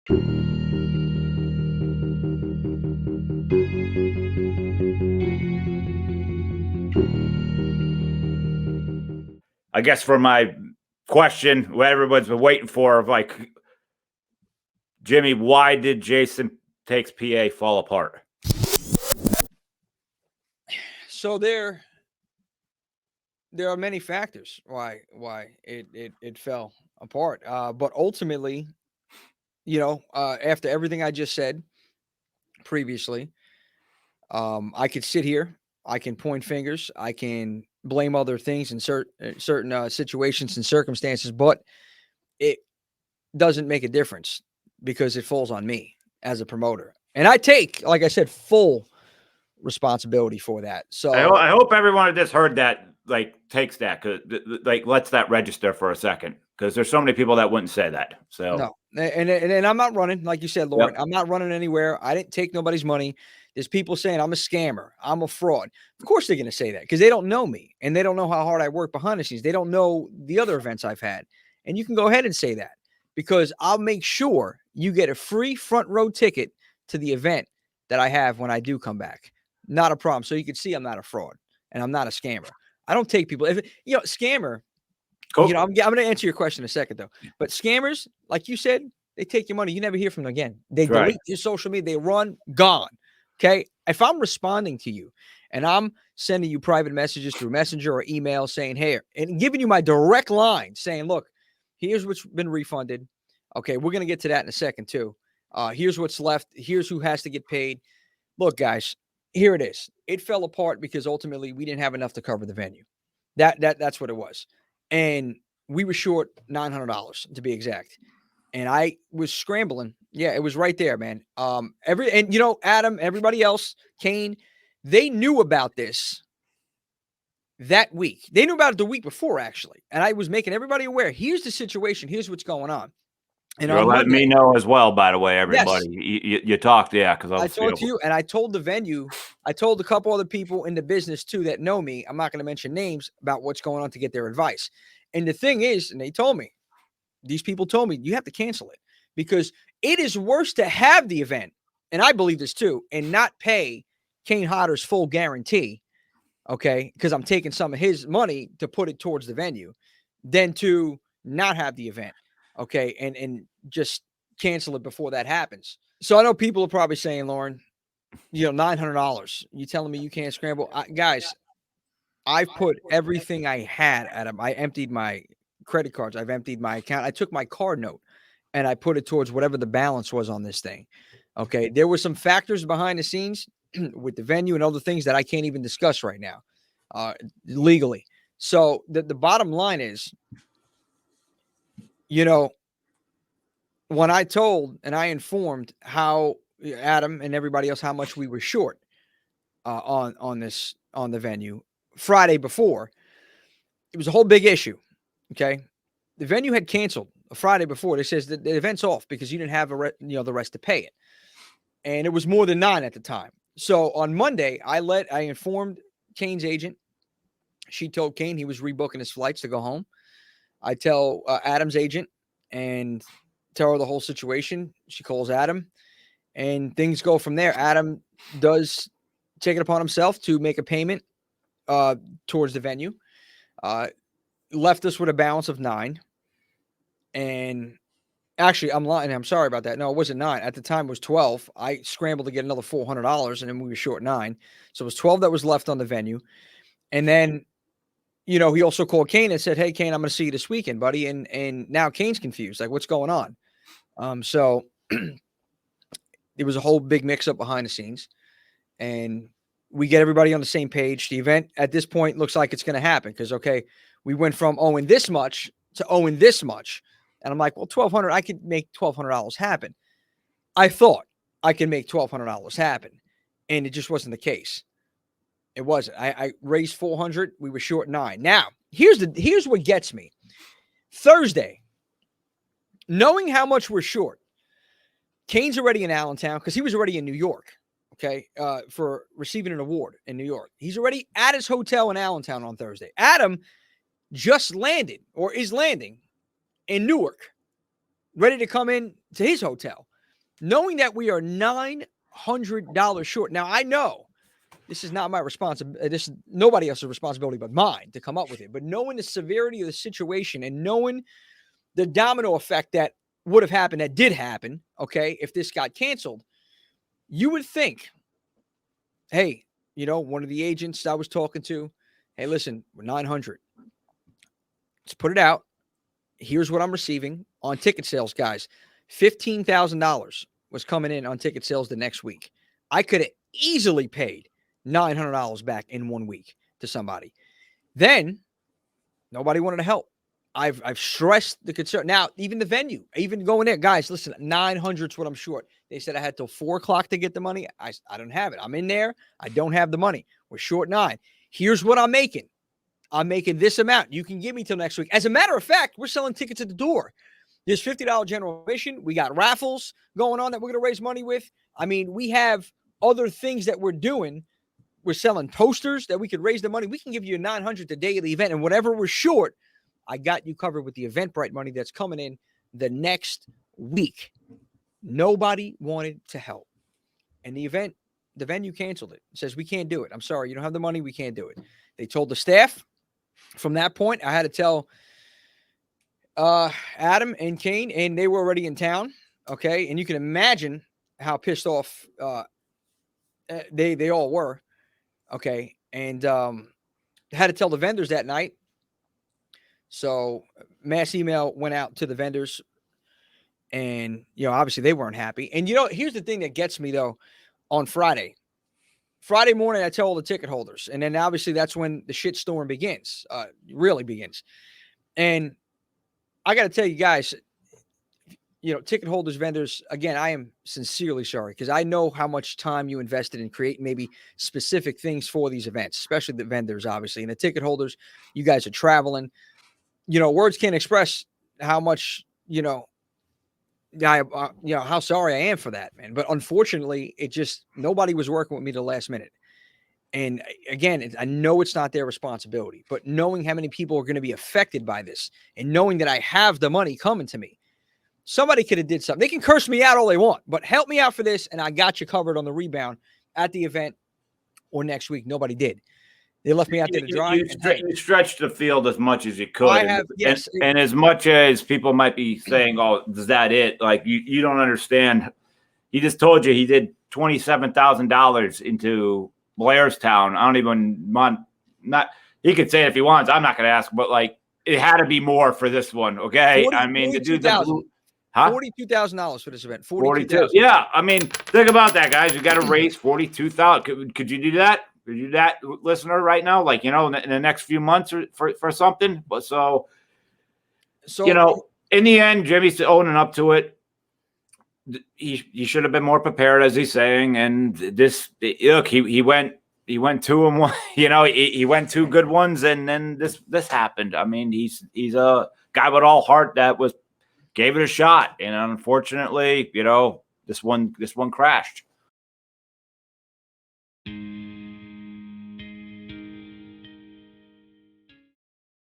I guess for my question, what everyone's been waiting for, of like, Jimmy, why did Jason Takes PA fall apart? So there are many factors why it fell apart. But ultimately, after everything I just said previously, I could sit here, I can point fingers, I can blame other things in certain situations and circumstances, but it doesn't make a difference because it falls on me as a promoter, and I take, like I said, full responsibility for that. So I hope everyone just heard that, like, takes that, like, lets that register for a second, because there's so many people that wouldn't say that. So no, and I'm not running, like you said, Lauren. Yep. I'm not running anywhere. I didn't take nobody's money. There's people saying I'm a scammer, I'm a fraud. Of course they're going to say that because they don't know me and they don't know how hard I work behind the scenes. They don't know the other events I've had. And you can go ahead and say that because I'll make sure you get a free front row ticket to the event that I have when I do come back. Not a problem. So you can see I'm not a fraud and I'm not a scammer. I don't take people. If scammer. Cool. I'm going to answer your question in a second, though. But scammers, like you said, they take your money. You never hear from them again. They delete your social media. They run, gone. Okay? If I'm responding to you and I'm sending you private messages through Messenger or email saying, hey, and giving you my direct line saying, look, here's what's been refunded. Okay, we're going to get to that in a second, too. Here's what's left. Here's who has to get paid. Look, guys, here it is. It fell apart because ultimately we didn't have enough to cover the venue. That's what it was. And we were short $900 to be exact. And I was scrambling. Yeah, it was right there, man. Adam, everybody else, Kane, they knew about this that week. They knew about it the week before, actually. And I was making everybody aware. Here's the situation. Here's what's going on. And you're letting me know as well, by the way, everybody. Yes. You talked, because I told you, and I told the venue, I told a couple other people in the business too that know me. I'm not going to mention names about what's going on to get their advice. And the thing is, and they told me, these people told me, you have to cancel it because it is worse to have the event, and I believe this too, and not pay Kane Hodder's full guarantee, okay, because I'm taking some of his money to put it towards the venue, than to not have the event, okay, and just cancel it before that happens. So I know people are probably saying, Lauren, $900. You telling me you can't scramble? Guys, I've put everything I had at him. I emptied my credit cards. I've emptied my account. I took my card note and I put it towards whatever the balance was on this thing. Okay. There were some factors behind the scenes with the venue and other things that I can't even discuss right now legally. So the bottom line is, when I told and I informed how Adam and everybody else how much we were short on the venue Friday before, it was a whole big issue. Okay, the venue had canceled a Friday before. They says that the event's off because you didn't have the rest to pay it, and it was more than 9 at the time. So on Monday, I informed Kane's agent. She told Kane he was rebooking his flights to go home. I tell Adam's agent and tell her the whole situation. She calls Adam, and things go from there. Adam does take it upon himself to make a payment towards the venue. Left us with a balance of 9. And actually, I'm lying. I'm sorry about that. No, it wasn't 9. At the time, it was 12. I scrambled to get another $400, and then we were short 9. So it was 12 that was left on the venue. And then, he also called Kane and said, hey, Kane, I'm going to see you this weekend, buddy. And now Kane's confused. Like, what's going on? So it was a whole big mix-up behind the scenes. And we get everybody on the same page. The event at this point looks like it's going to happen because, okay, we went from owing this much to owing this much. And I'm like, well, $1,200, I could make $1,200 happen. I thought I could make $1,200 happen. And it just wasn't the case. It wasn't. I raised $400. We were short 9. Now, here's what gets me. Thursday, knowing how much we're short, Kane's already in Allentown because he was already in New York. Okay, for receiving an award in New York. He's already at his hotel in Allentown on Thursday. Adam just landed or is landing in Newark, ready to come in to his hotel. knowing that we are $900 short. Now, I know this is not my responsibility. This is nobody else's responsibility but mine to come up with it. But knowing the severity of the situation and knowing the domino effect that would have happened, that did happen, okay, if this got canceled, you would think, hey, one of the agents I was talking to, hey, listen, we're 900. Let's put it out. Here's what I'm receiving on ticket sales, guys. $15,000 was coming in on ticket sales the next week. I could have easily paid $900 back in 1 week to somebody. Then nobody wanted to help. I've stressed the concern. Now, even the venue, even going there, guys, listen, 900 is what I'm short. They said I had till 4 o'clock to get the money. I don't have it. I'm in there. I don't have the money. We're short 9. Here's what I'm making. I'm making this amount. You can give me till next week. As a matter of fact, we're selling tickets at the door. There's $50 general admission. We got raffles going on that we're going to raise money with. I mean, we have other things that we're doing. We're selling posters that we could raise the money. We can give you $900 the day of the event, and whatever we're short, I got you covered with the Eventbrite money that's coming in the next week. Nobody wanted to help. And the venue canceled it. It says, we can't do it. I'm sorry. You don't have the money. We can't do it. They told the staff. From that point, I had to tell Adam and Kane, and they were already in town. Okay. And you can imagine how pissed off they all were. Okay. And had to tell the vendors that night. So mass email went out to the vendors, and, obviously they weren't happy. And, here's the thing that gets me, though, on Friday morning, I tell all the ticket holders, and then obviously that's when the shit storm begins, really begins. And I got to tell you guys, ticket holders, vendors, again, I am sincerely sorry, because I know how much time you invested in creating maybe specific things for these events, especially the vendors, obviously, and the ticket holders. You guys are traveling. Words can't express how much, how sorry I am for that, man. But unfortunately, nobody was working with me the last minute. And again, I know it's not their responsibility, but knowing how many people are going to be affected by this and knowing that I have the money coming to me, somebody could have did something. They can curse me out all they want, but help me out for this, and I got you covered on the rebound at the event or next week. Nobody did. They left me out there to dry. You stretched the field as much as you could. I have, yes. And as much as people might be saying, oh, is that it? Like, you don't understand. He just told you he did $27,000 into Blairstown. I don't even want, he could say it if he wants. I'm not going to ask, but like, it had to be more for this one. Okay. I mean, the dude, $42,000 for this event. 42. Yeah. I mean, think about that, guys. You got to raise $42,000. Could you do that? Could you do that, listener, right now? Like, in the next few months for something. But so, in the end, Jimmy's owning up to it. He should have been more prepared, as he's saying. And he went 2-1. He went 2 good ones, and then this happened. I mean, he's a guy with all heart that gave it a shot, and unfortunately, this one crashed.